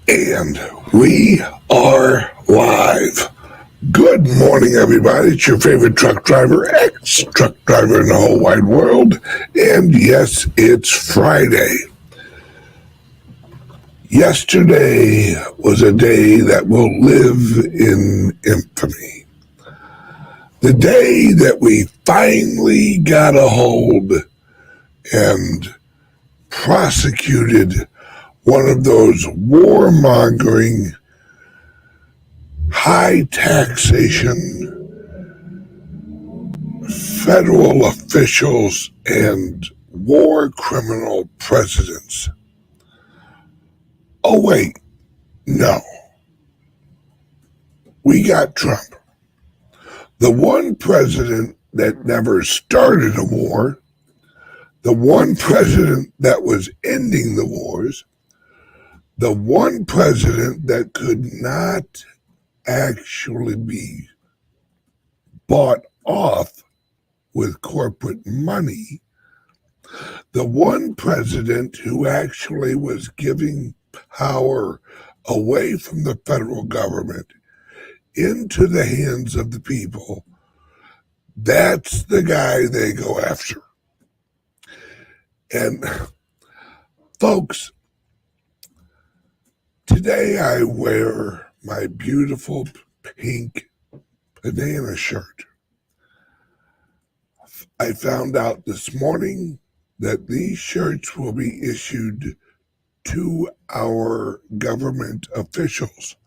And we are live. Good morning, everybody. It's your favorite truck driver, ex-truck driver in the whole wide world. And yes, it's Friday. Yesterday was a day that will live in infamy. The day that we finally got a hold and prosecuted one of those warmongering, high taxation federal officials and war criminal presidents. Oh, wait, no. We got Trump, the one president that never started a war, the one president that was ending the wars, the one president that could not actually be bought off with corporate money, the one president who actually was giving power away from the federal government into the hands of the people. That's the guy they go after. And folks, today I wear my beautiful pink banana shirt. I found out this morning that these shirts will be issued to our government officials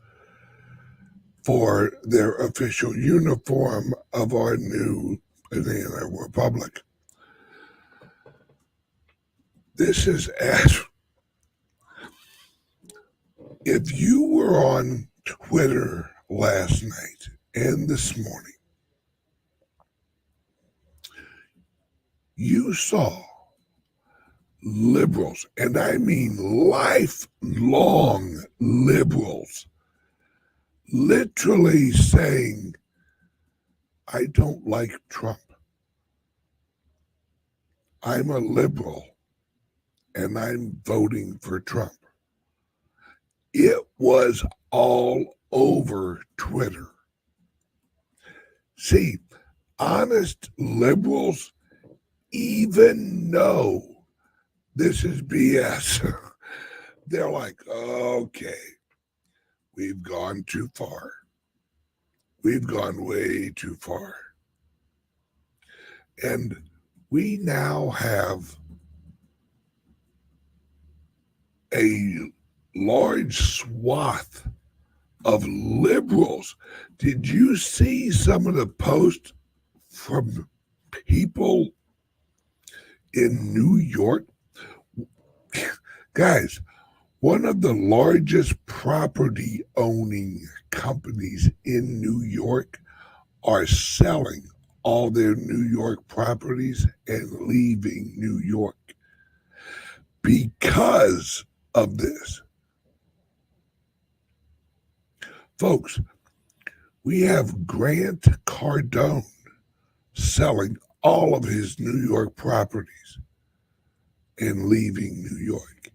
for their official uniform of our new banana republic. This is as if you were on Twitter last night and this morning, you saw liberals, and I mean lifelong liberals, literally saying, I don't like Trump. I'm a liberal and I'm voting for Trump. It was all over Twitter. See, honest liberals even know this is BS. They're like, okay, we've gone too far. We've gone way too far. And we now have a large swath of liberals. Did you see some of the posts from people in New York? Guys, one of the largest property owning companies in New York are selling all their New York properties and leaving New York because of this. Folks, we have Grant Cardone selling all of his New York properties and leaving New York.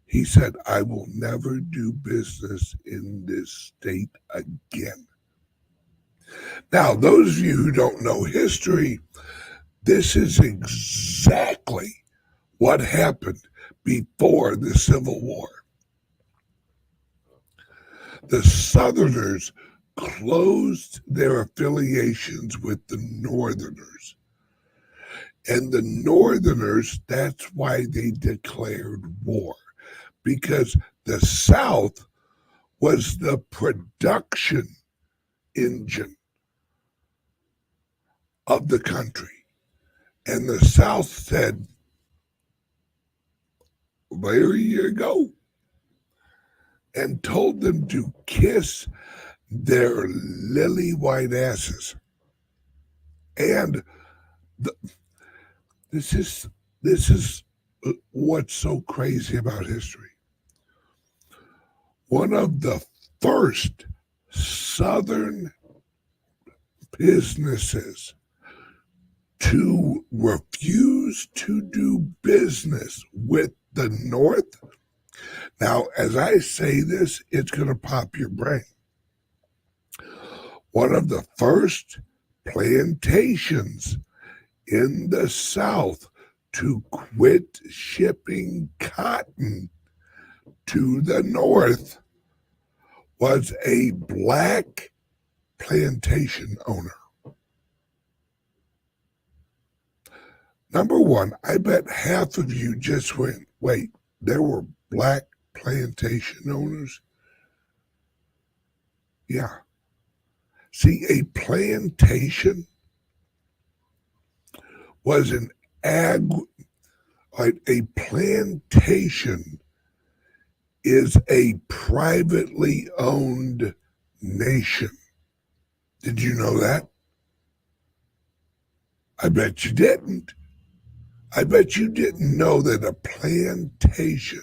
He said, I will never do business in this state again. Now, those of you who don't know history, this is exactly what happened before the Civil War. The Southerners closed their affiliations with the Northerners. And the Northerners, that's why they declared war, because the South was the production engine of the country. And the South said, there you go, and told them to kiss their lily white asses. And this is what's so crazy about history. One of the first Southern businesses to refuse to do business with the North. Now, as I say this, it's going to pop your brain. One of the first plantations in the South to quit shipping cotton to the North was a black plantation owner. Number one, I bet half of you just went, wait, there were black plantation owners? Yeah. See, a plantation was a plantation is a privately owned nation. Did you know that? I bet you didn't. I bet you didn't know that a plantation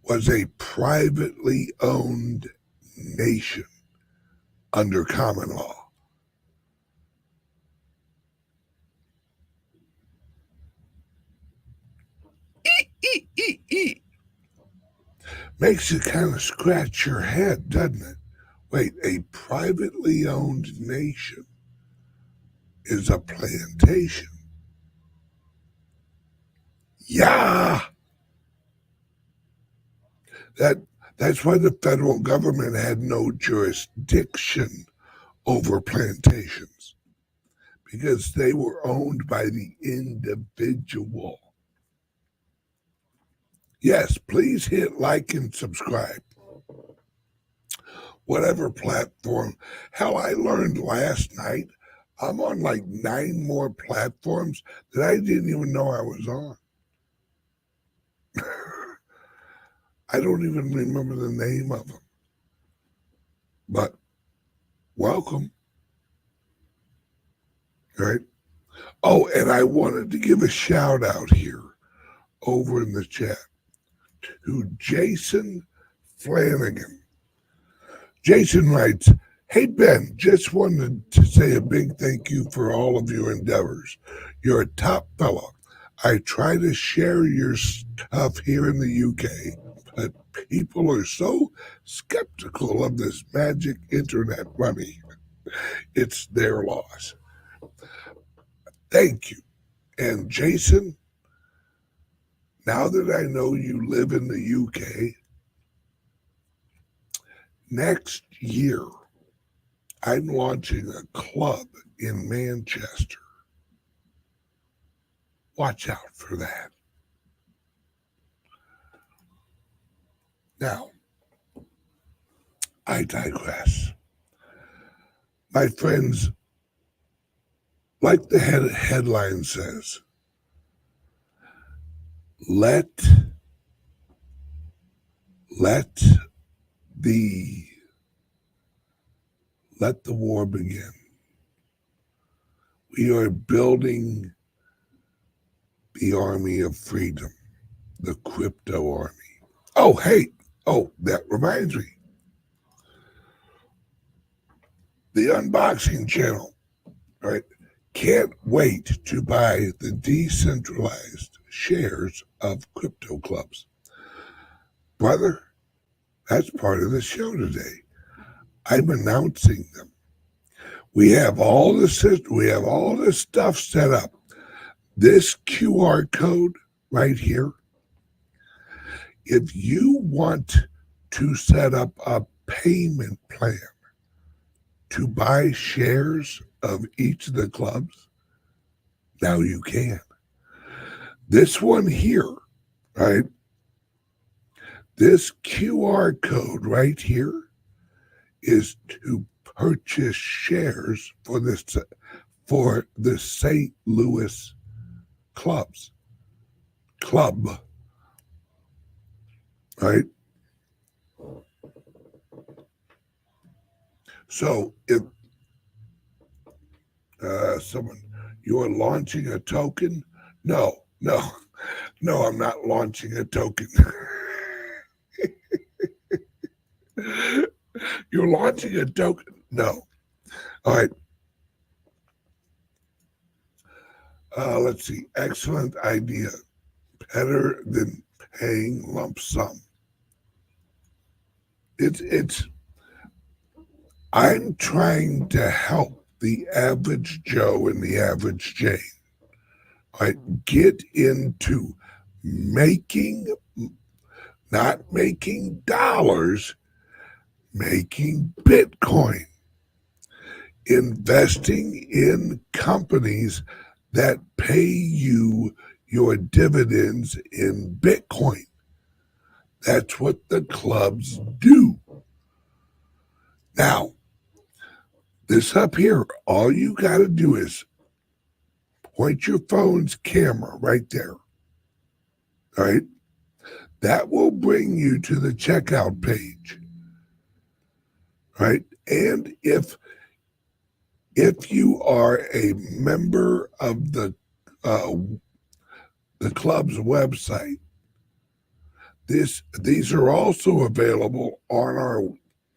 was a privately owned nation under common law. Makes you kind of scratch your head, doesn't it? Wait, a privately owned nation is a plantation. Yeah. That's why the federal government had no jurisdiction over plantations, because they were owned by the individual. Yes, please hit like and subscribe. Whatever platform. Hell, I learned last night I'm on like 9 more platforms that I didn't even know I was on. I don't even remember the name of them. But welcome. Right? Oh, and I wanted to give a shout out here over in the chat to Jason Flanagan. Jason writes, "Hey Ben, just wanted to say a big thank you for all of your endeavors. You're a top fella. I try to share your stuff here in the UK, but people are so skeptical of this magic internet money. It's their loss." Thank you. And Jason, now that I know you live in the UK, next year I'm launching a club in Manchester. Watch out for that. Now, I digress. My friends, like the headline says, let the war begin. We are building the army of freedom, the crypto army. Oh, hey, that reminds me. The unboxing channel, right? Can't wait to buy the decentralized shares of crypto clubs. Brother, that's part of the show today. I'm announcing them. We have all this stuff set up. This QR code right here, if you want to set up a payment plan to buy shares of each of the clubs, now you can. This one here, right? This QR code right here is to purchase shares for the St. Louis club, right? So if you are launching a token, no, I'm not launching a token. You're launching a token? No. All right. Let's see. Excellent idea. Better than paying lump sum. It's I'm trying to help the average Joe and the average Jane, right, get into making, not making dollars, making Bitcoin, investing in companies that pay you your dividends in Bitcoin. That's what the clubs do. Now, this up here, all you got to do is point your phone's camera right there. All right. That will bring you to the checkout page. Right. And if you are a member of the club's website, these are also available on our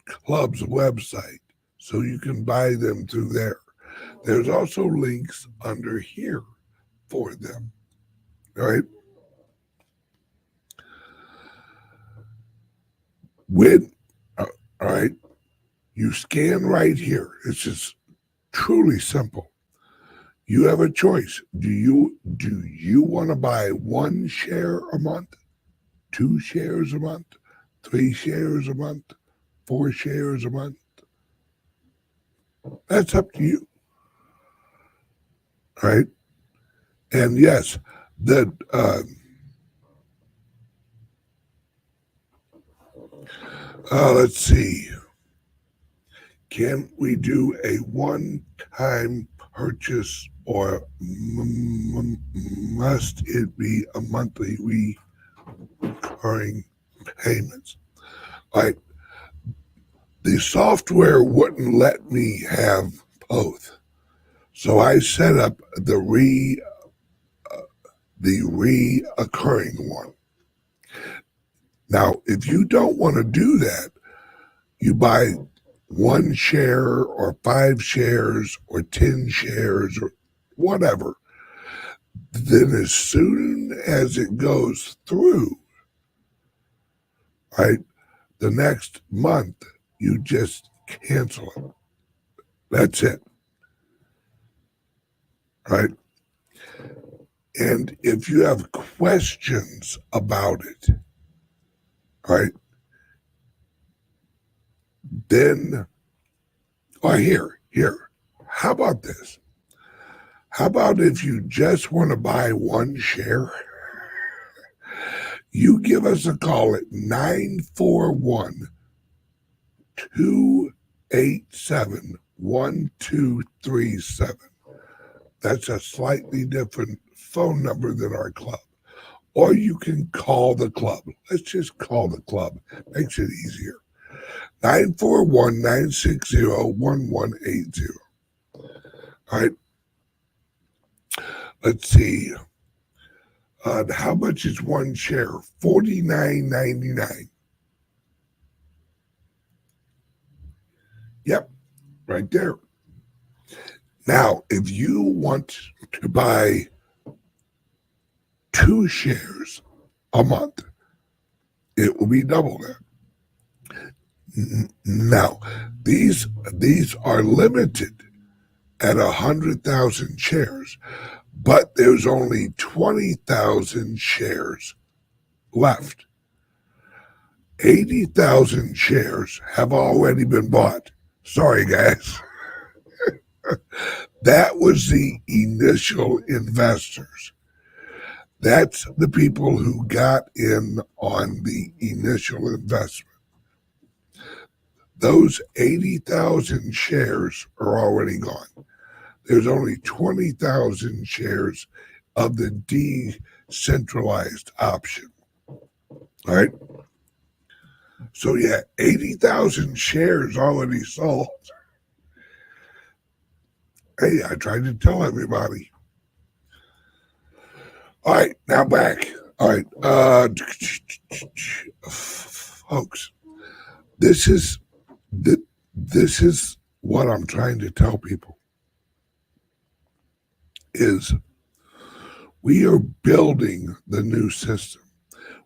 club's website, so you can buy them through there. There's also links under here for them. All right. All right, you scan right here. It's just truly simple. You have a choice. Do you want to buy 1 share a month, 2 shares a month, 3 shares a month, 4 shares a month? That's up to you. All right. And yes, let's see. Can we do a one-time purchase, or must it be a monthly recurring payments? All right. The software wouldn't let me have both, so I set up the reoccurring one. Now, if you don't want to do that, you buy 1 share or 5 shares or 10 shares or whatever. Then as soon as it goes through, right, the next month, you just cancel it. That's it. Right? And if you have questions about it, right, then, or here, how about this? How about if you just want to buy 1 share, you give us a call at 941-287-1237. That's a slightly different phone number than our club. Or you can call the club. Let's just call the club. Makes it easier. 941-960-1180. All right. Let's see. How much is 1 share? $49.99. Yep, right there. Now, if you want to buy 2 shares a month, it will be double that. Now, these are limited at 100,000 shares, but there's only 20,000 shares left. 80,000 shares have already been bought. Sorry, guys. That was the initial investors. That's the people who got in on the initial investment. Those 80,000 shares are already gone. There's only 20,000 shares of the decentralized option. All right. So, yeah, 80,000 shares already sold. Hey, I tried to tell everybody. All right, now back. All right, folks, this is what I'm trying to tell people is we are building the new system.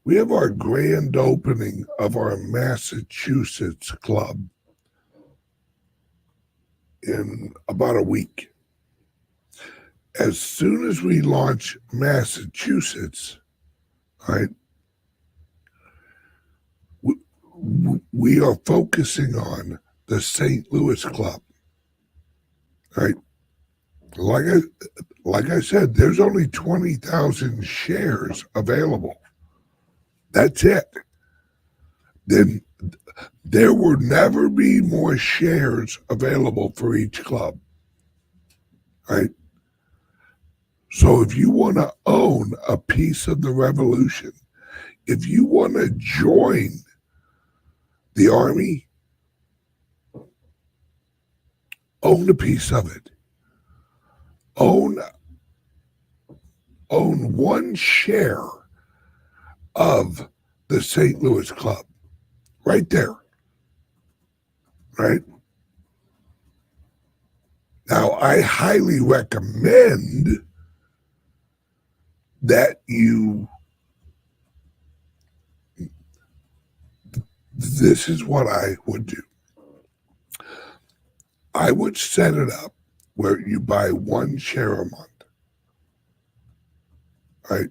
We have our grand opening of our Massachusetts club in about a week. As soon as we launch Massachusetts, right, we are focusing on the St. Louis club, right? Like I said, there's only 20,000 shares available. That's it. Then there will never be more shares available for each club, right? So if you want to own a piece of the revolution, if you want to join the army, own a piece of it. Own one share of the St. Louis club. Right there. Right? Now, I highly recommend that this is what I would do. I would set it up where you buy one share a month. Right?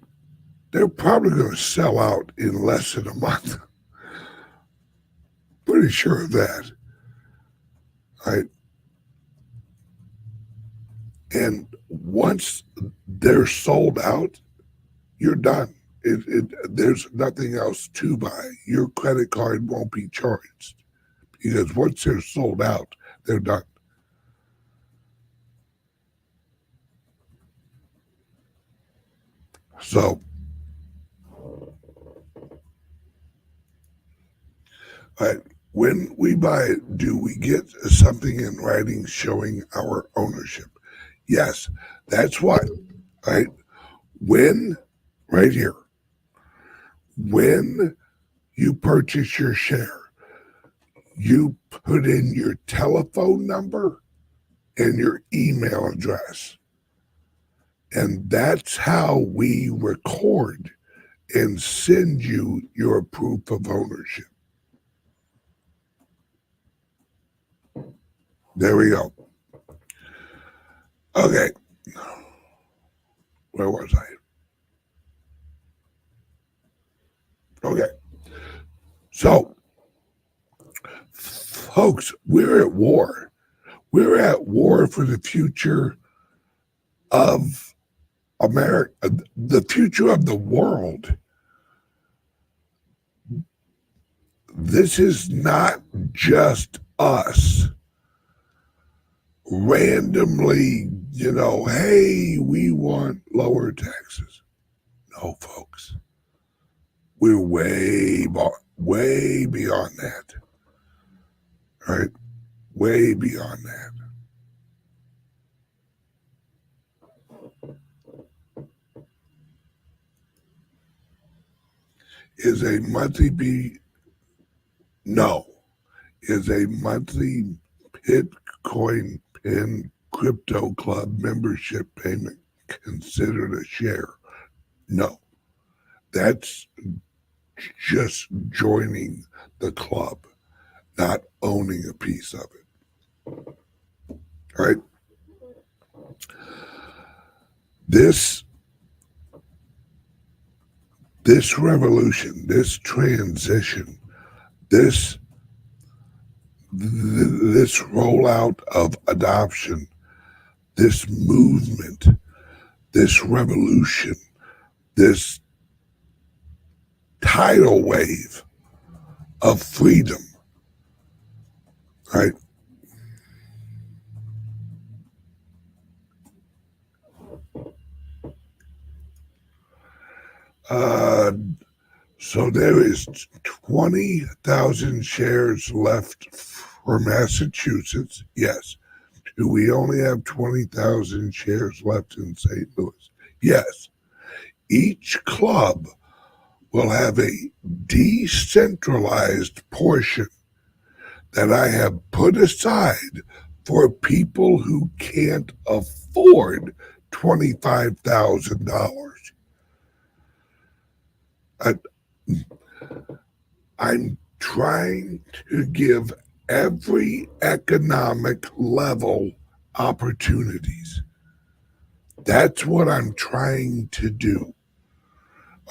They're probably going to sell out in less than a month. Pretty sure of that. Right? And once they're sold out, you're done. There's nothing else to buy. Your credit card won't be charged because once they're sold out, they're done. So, when we buy it, do we get something in writing showing our ownership? Yes, that's what, right? When, right here, when you purchase your share, you put in your telephone number and your email address. And that's how we record and send you your proof of ownership. There we go. Okay. Where was I? Okay. So, folks, we're at war. We're at war for the future of America, the future of the world. This is not just us randomly, hey, we want lower taxes. No, folks. We're way beyond that. Right? Way beyond that. Is a monthly Bitcoin Pin Crypto Club membership payment considered a share? No. That's just joining the club, not owning a piece of it. All right? This revolution, this transition, this rollout of adoption, this movement, this revolution, this tidal wave of freedom, right? So there is 20,000 shares left for Massachusetts. Yes. Do we only have 20,000 shares left in St. Louis? Yes. Each club will have a decentralized portion that I have put aside for people who can't afford $25,000. I'm trying to give every economic level opportunities. That's what I'm trying to do.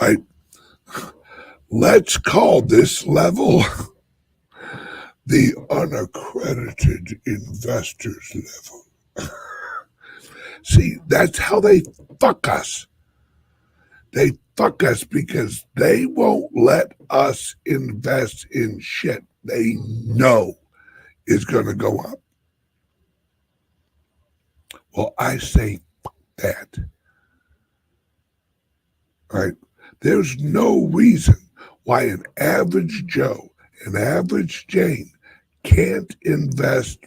Right? Let's call this level the unaccredited investors level. See, that's how they fuck us. They fuck us because they won't let us invest in shit they know is going to go up. Well, I say fuck that. Right? There's no reason why an average Joe, an average Jane can't invest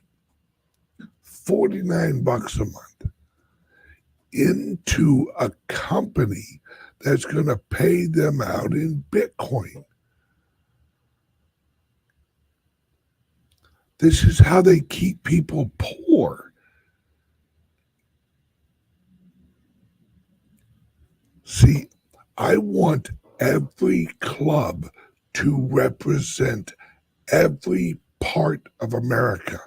$49 a month into a company that's going to pay them out in Bitcoin. This is how they keep people poor. See, I want every club to represent every part of America.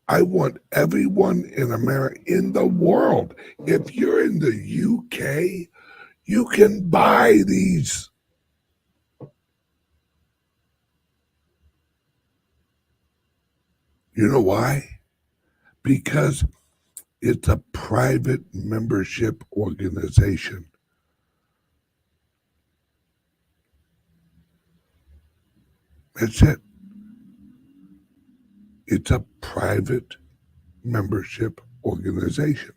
I want everyone in America, in the world. If you're in the UK, you can buy these. You know why? Because it's a private membership organization. That's it. It's a private membership organization.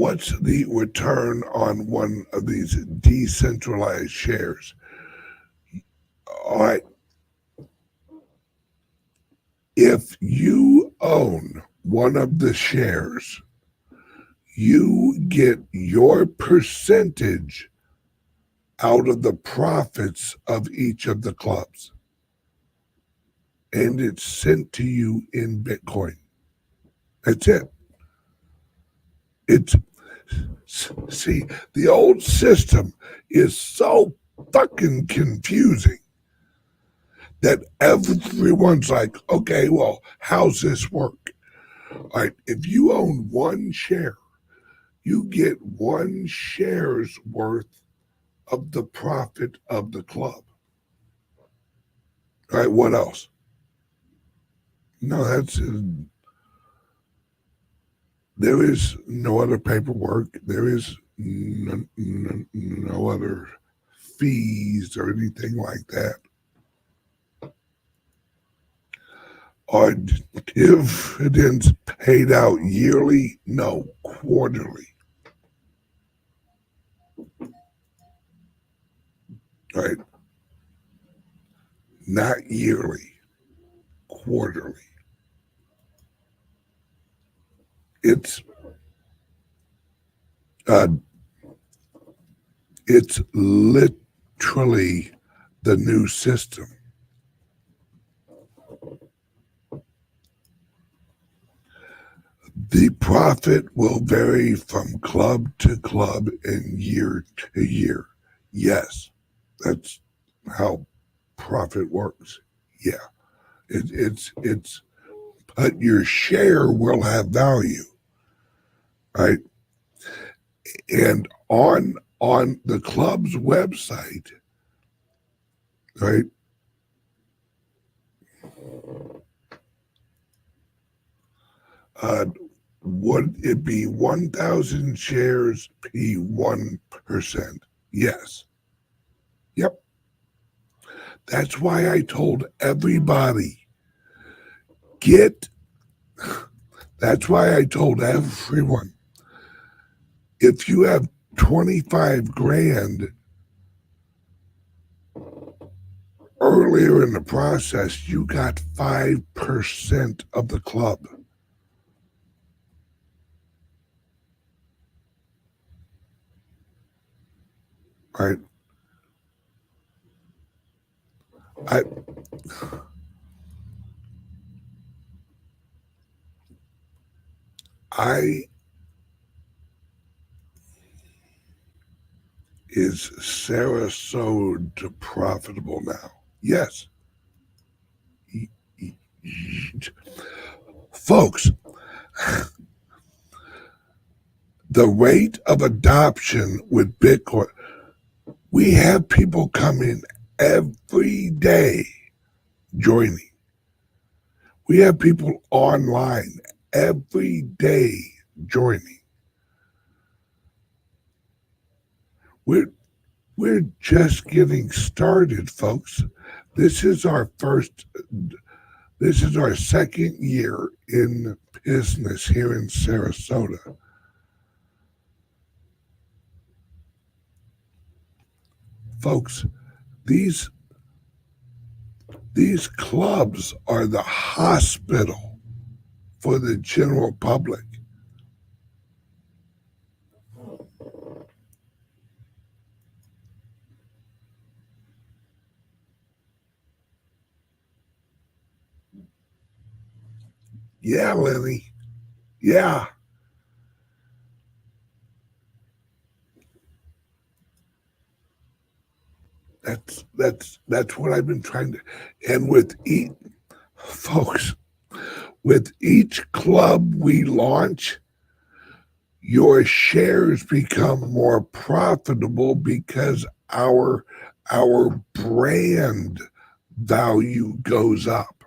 What's the return on one of these decentralized shares? All right. If you own one of the shares, you get your percentage out of the profits of each of the clubs. And it's sent to you in Bitcoin. That's it. It's see, the old system is so fucking confusing that everyone's like, okay, well, how's this work? All right, if you own one share, you get one share's worth of the profit of the club. All right, what else? No, that's there is no other paperwork. There is no other fees or anything like that. Are dividends paid out yearly? No, quarterly. Right? Not yearly, quarterly. It's uh, it's literally the new system. The profit will vary from club to club and year to year. Yes, that's how profit works. Yeah, it's but your share will have value, right? And on the club's website, right? Uh, would it be 1,000 shares P 1%? Yes. Yep. That's why I told everybody get. That's why I told everyone if you have 25 grand earlier in the process, you got 5% of the club. right? I I is Sarasota profitable now? Yes. Folks, the rate of adoption with Bitcoin, we have people coming every day joining. We have people online every day joining. We're we're just getting started, folks. This is our first this is our second year in business here in Sarasota. Folks, these these clubs are the hospital for the general public. Yeah, Lenny. Yeah. That's what I've been trying to, and with each folks, with each club we launch, your shares become more profitable because our brand value goes up.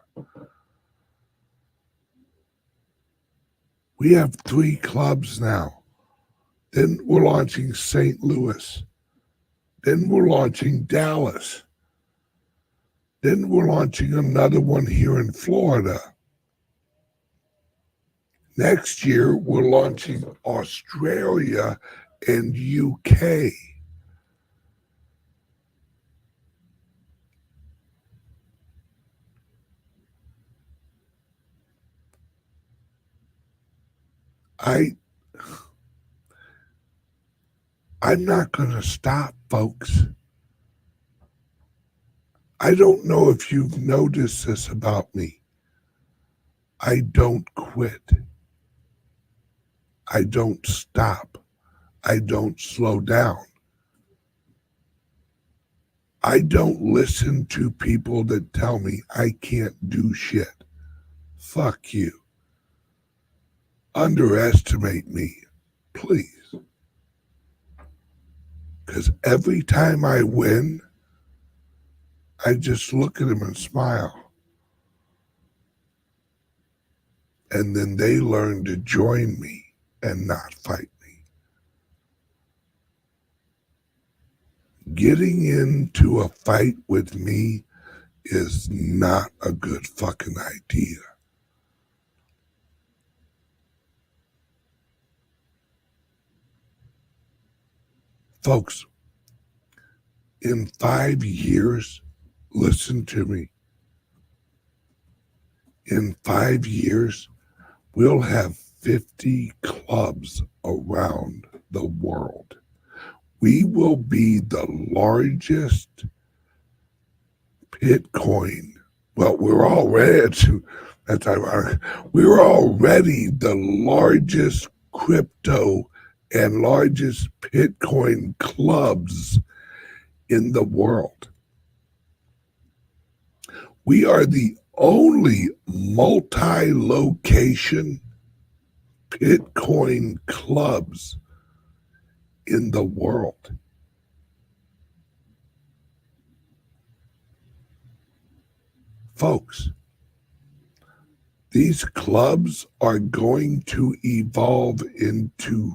We have 3 clubs now. Then we're launching St. Louis. Then we're launching Dallas. Then we're launching another one here in Florida. Next year, we're launching Australia and UK. I I'm not going to stop, folks. I don't know if you've noticed this about me. I don't quit. I don't stop. I don't slow down. I don't listen to people that tell me I can't do shit. Fuck you. Underestimate me, please. Because every time I win, I just look at them and smile. And then they learn to join me and not fight me. Getting into a fight with me is not a good fucking idea. Folks, in 5 years, listen to me. In 5 years, we'll have 50 clubs around the world. We will be the largest Bitcoin. Well, we're already, that's ironic. We're already the largest crypto and largest Bitcoin clubs in the world. We are the only multi location Bitcoin clubs in the world. Folks, these clubs are going to evolve into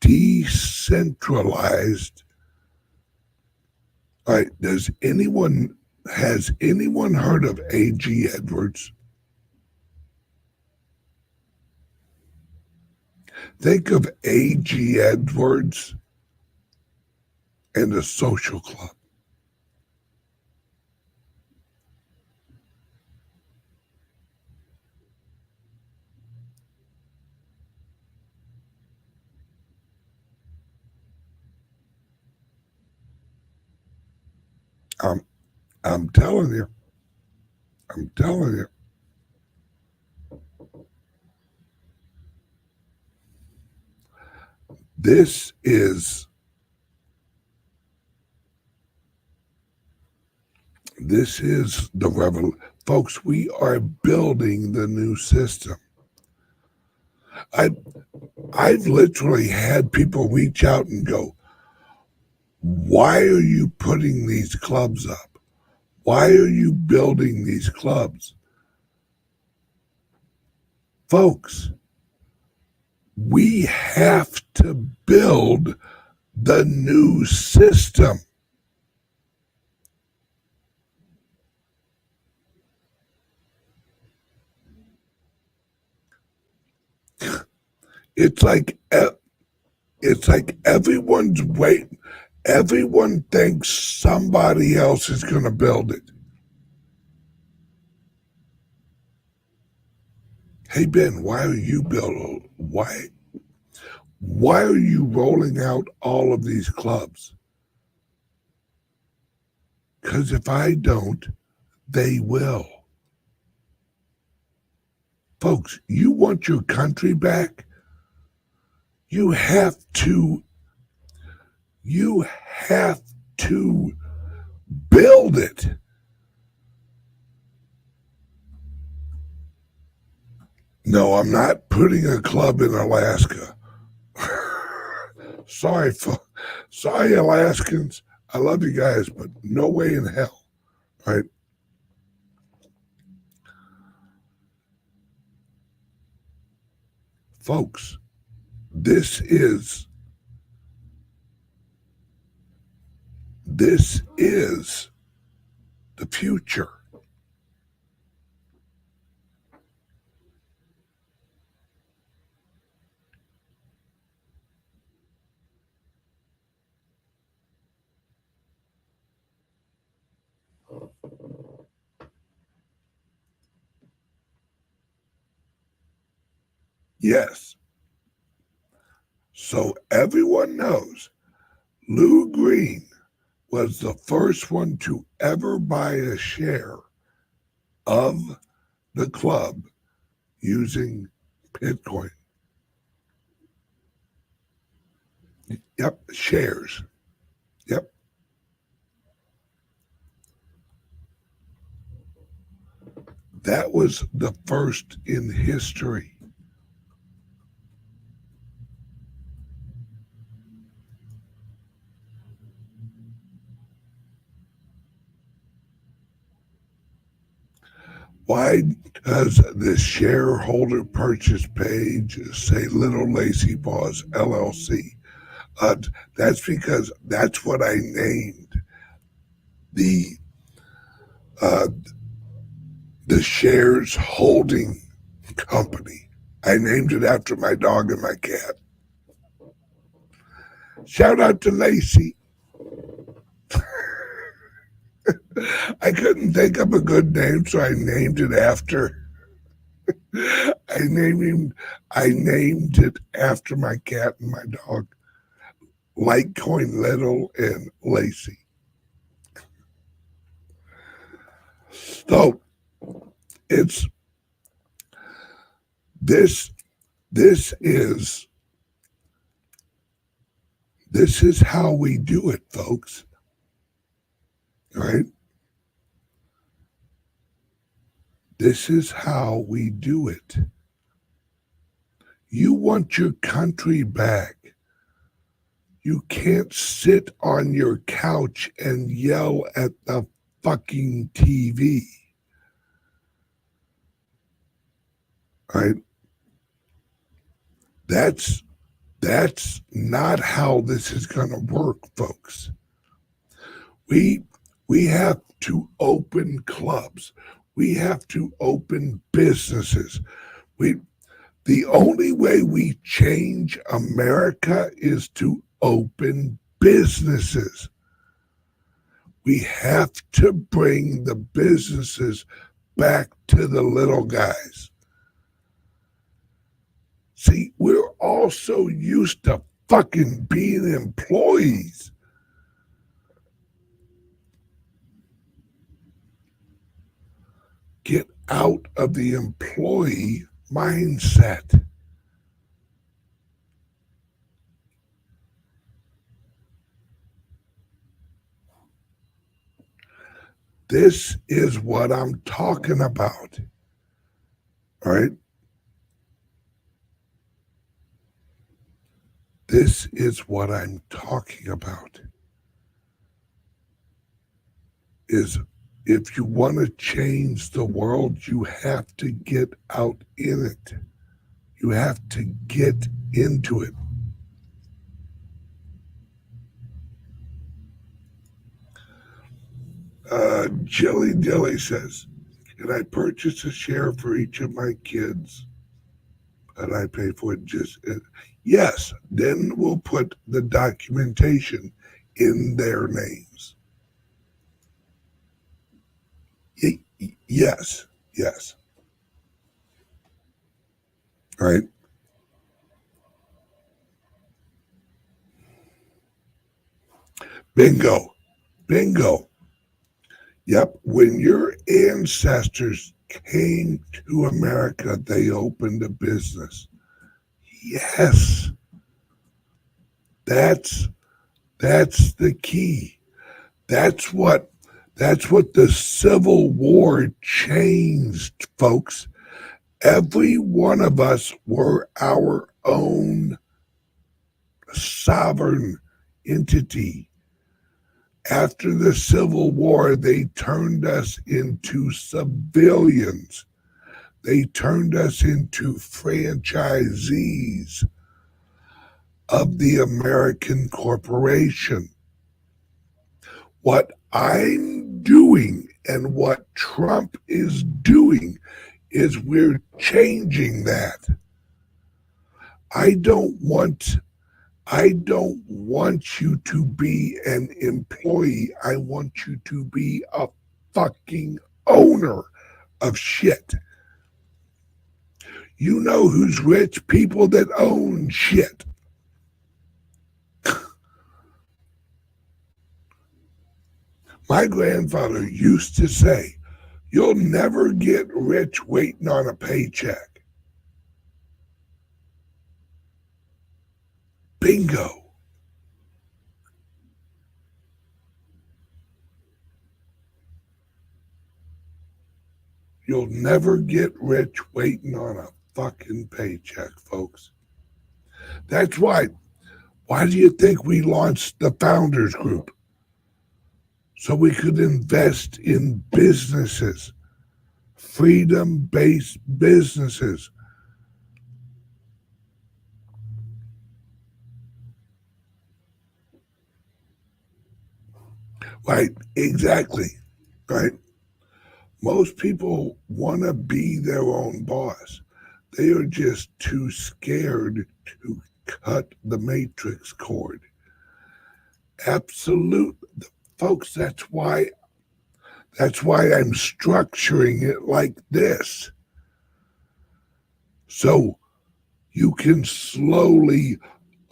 decentralized. All right, has anyone heard of A.G. Edwards? Think of A.G. Edwards and a social club. I'm, I'm telling you. I'm telling you. This is the revolution. Folks, we are building the new system. I've literally had people reach out and go, why are you putting these clubs up? Why are you building these clubs? Folks, we have to build the new system. It's like everyone's waiting. Everyone thinks somebody else is going to build it. Hey Ben, why are you building? Why are you rolling out all of these clubs? Because if I don't, they will. Folks, you want your country back? You have to build it. No, I'm not putting a club in Alaska. Sorry, sorry, Alaskans. I love you guys, but no way in hell, right? Folks, this is the future. Yes. So everyone knows Lou Green was the first one to ever buy a share of the club using Bitcoin. Yep, shares. Yep. That was the first in history. Why does the shareholder purchase page say Little Lacy Paws LLC? That's because that's what I named the uh, the shares holding company. I named it after my dog and my cat. Shout out to Lacey. I couldn't think of a good name, so I named it after. I named it after my cat and my dog, Litecoin Little and Lacey. So it's this. This is how we do it, folks. Right? This is how we do it. You want your country back. You can't sit on your couch and yell at the fucking TV. Right? That's not how this is going to work, folks. We have to open clubs. We have to open businesses. The only way we change America is to open businesses. We have to bring the businesses back to the little guys. See, we're all so used to fucking being employees. out of the employee mindset. This is what I'm talking about. All right? This is what I'm talking about. Is if you want to change the world, you have to get out in it. You have to get into it. Jilly Dilly says, can I purchase a share for each of my kids? And I pay for it yes, then we'll put the documentation in their names. Yes, yes. All right. Bingo. Bingo. Yep. When your ancestors came to America, they opened a business. Yes. That's the key. That's what the Civil War changed, folks. Every one of us were our own sovereign entity. After the Civil War, they turned us into civilians. They turned us into franchisees of the American corporation. What I'm doing and what Trump is doing is we're changing that. I don't want you to be an employee. I want you to be a fucking owner of shit. You know who's rich? People that own shit. My grandfather used to say, you'll never get rich waiting on a paycheck. Bingo. You'll never get rich waiting on a fucking paycheck, folks. That's why. Why do you think we launched the Founders Group? So we could invest in businesses, freedom-based businesses. Right, exactly. Right. Most people want to be their own boss. They are just too scared to cut the matrix cord. Absolute, folks, that's why I'm structuring it like this. So you can slowly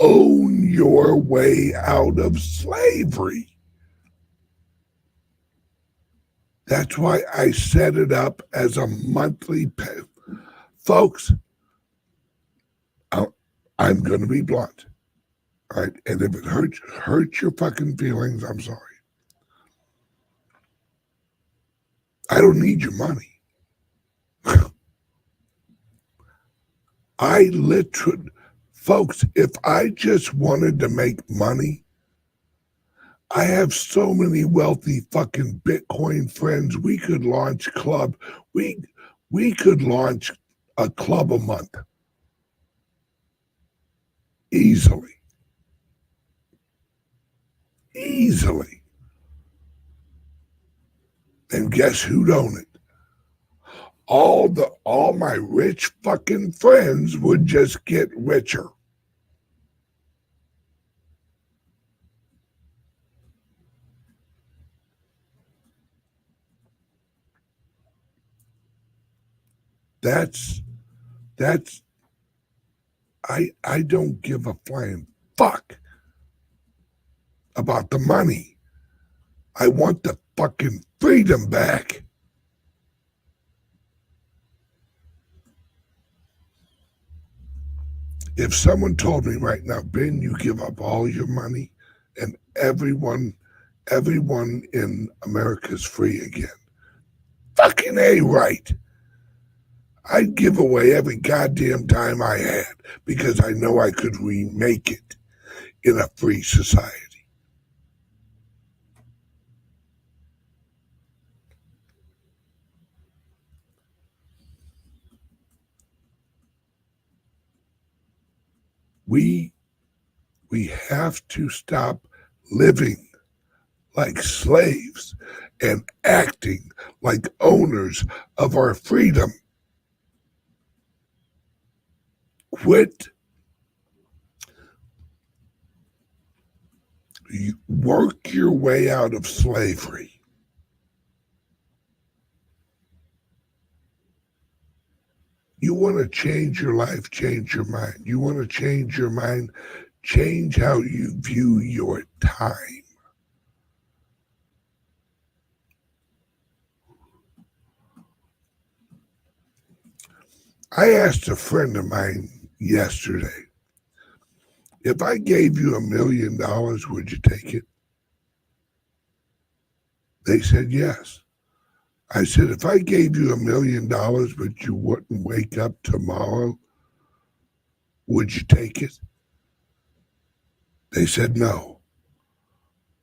own your way out of slavery. That's why I set it up as a monthly pay. Folks, I'm going to be blunt. All right. And if it hurts your fucking feelings, I'm sorry. I don't need your money. I literally, folks, if I just wanted to make money, I have so many wealthy fucking Bitcoin friends. We could launch club. We could launch a club a month easily. Easily. And guess who'd own it? All my rich fucking friends would just get richer. That's I don't give a flying fuck about the money. I want the fucking freedom back. If someone told me right now, Ben, you give up all your money and everyone in America is free again. Fucking A right. I'd give away every goddamn dime I had because I know I could remake it in a free society. We have to stop living like slaves and acting like owners of our freedom. Quit. Work your way out of slavery. You want to change your life, change your mind. You want to change your mind, change how you view your time. I asked a friend of mine yesterday, if I gave you $1 million, would you take it? They said yes. I said, if I gave you $1 million, but you wouldn't wake up tomorrow, would you take it? They said no.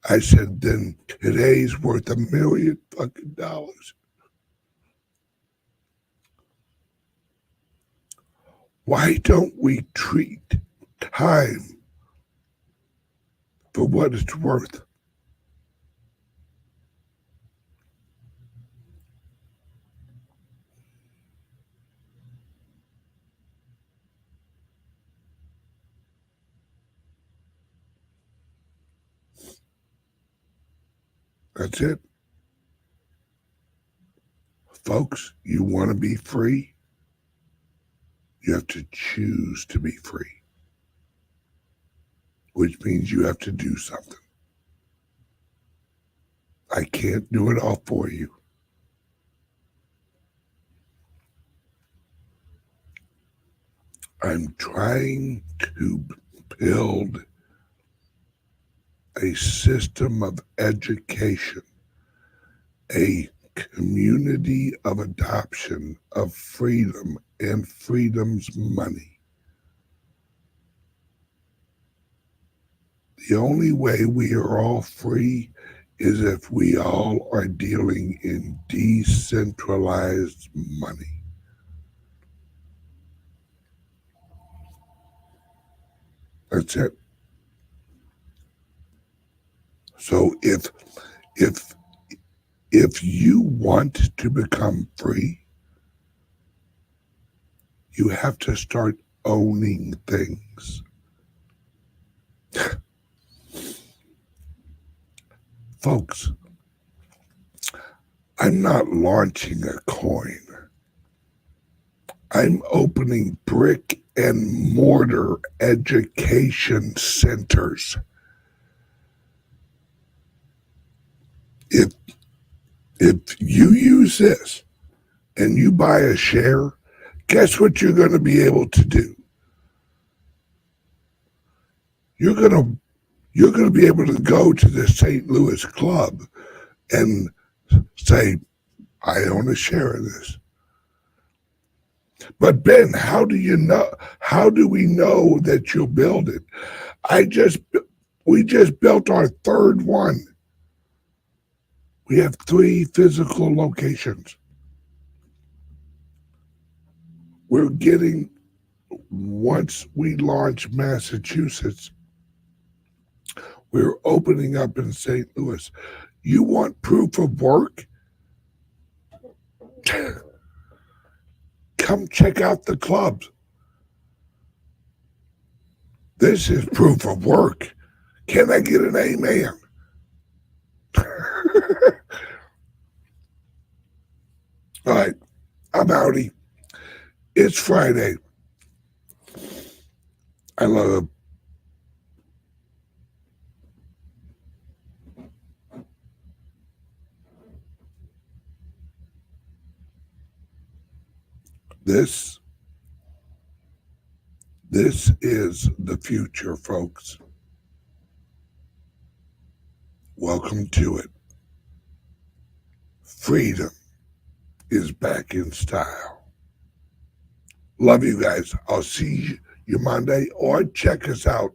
I said, then today's worth $1 million fucking dollars. Why don't we treat time for what it's worth? That's it. Folks, you want to be free? You have to choose to be free, which means you have to do something. I can't do it all for you. I'm trying to build a system of education, a community of adoption of freedom and freedom's money. The only way we are all free is if we all are dealing in decentralized money. That's it. So if you want to become free, you have to start owning things. Folks, I'm not launching a coin. I'm opening brick and mortar education centers. If you use this and you buy a share, guess what you're going to be able to do? You're going to be able to go to the St. Louis club and say, I own a share of this. But Ben, how do you know? How do we know that you'll build it? We just built our third one. We have 3 physical locations. We're getting, once we launch Massachusetts, we're opening up in St. Louis. You want proof of work? Come check out the clubs. This is proof of work. Can I get an amen? All right, I'm outie. It's Friday. I love this This is the future, folks. Welcome to it. Freedom is back in style. Love you guys. I'll see you Monday, or check us out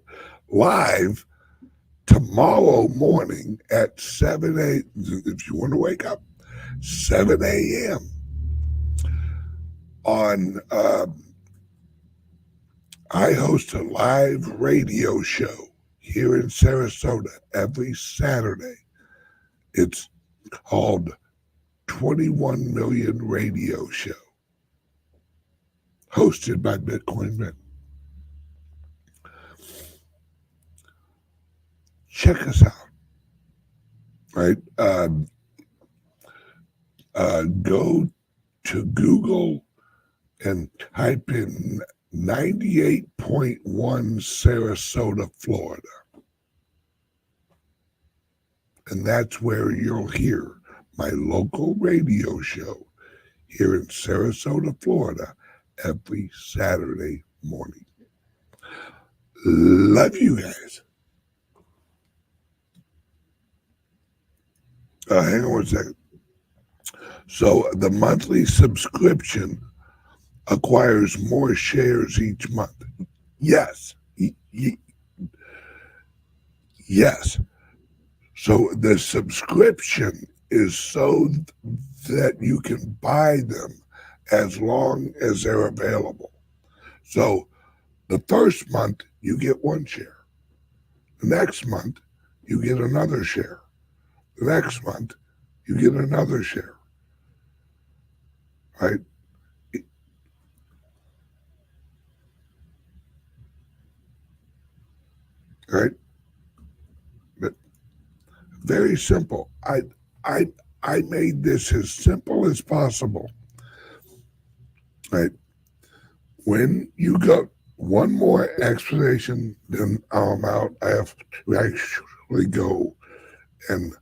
live tomorrow morning at 7 a.m. If you want to wake up, 7 a.m. on I host a live radio show here in Sarasota every Saturday. It's called 21 Million Radio Show, hosted by Bitcoin Ben. Check us out, right? Go to Google and type in 98.1 Sarasota, Florida. And that's where you'll hear my local radio show here in Sarasota, Florida, every Saturday morning. Love you guys. Hang on one second. So the monthly subscription acquires more shares each month. Yes. Yes. So the subscription is so that you can buy them as long as they're available. So the first month, you get one share. The next month, you get another share. The next month, you get another share. Right? Right? But very simple. I made this as simple as possible. Right? When you go, one more explanation, then I'm out. I have to actually go and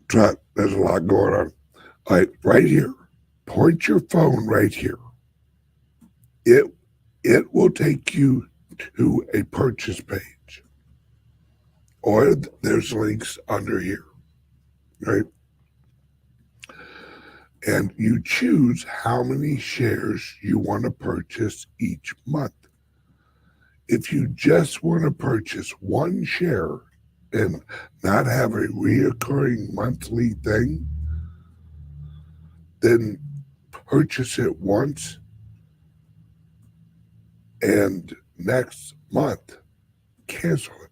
try. There's a lot going on. All right here. Point your phone right here. It will take you to a purchase page, or there's links under here, right? And you choose how many shares you want to purchase each month. If you just want to purchase one share and not have a reoccurring monthly thing, then purchase it once, and next month cancel it.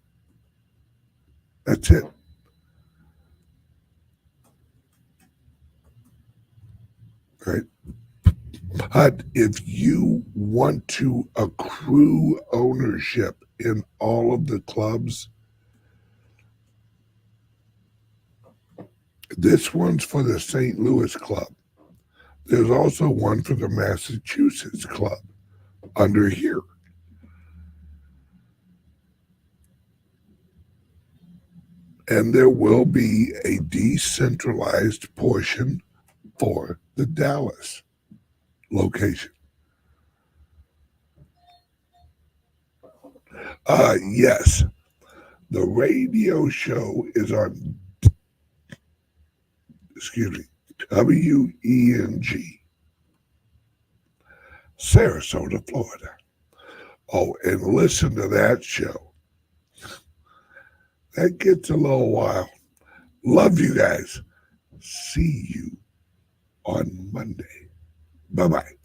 That's it. Right? But if you want to accrue ownership in all of the clubs, this one's for the St. Louis Club. There's also one for the Massachusetts Club under here. And there will be a decentralized portion for the Dallas location. Yes, the radio show is on, WENG, Sarasota, Florida. Oh, and listen to that show. That gets a little wild. Love you guys. See you on Monday. Bye-bye.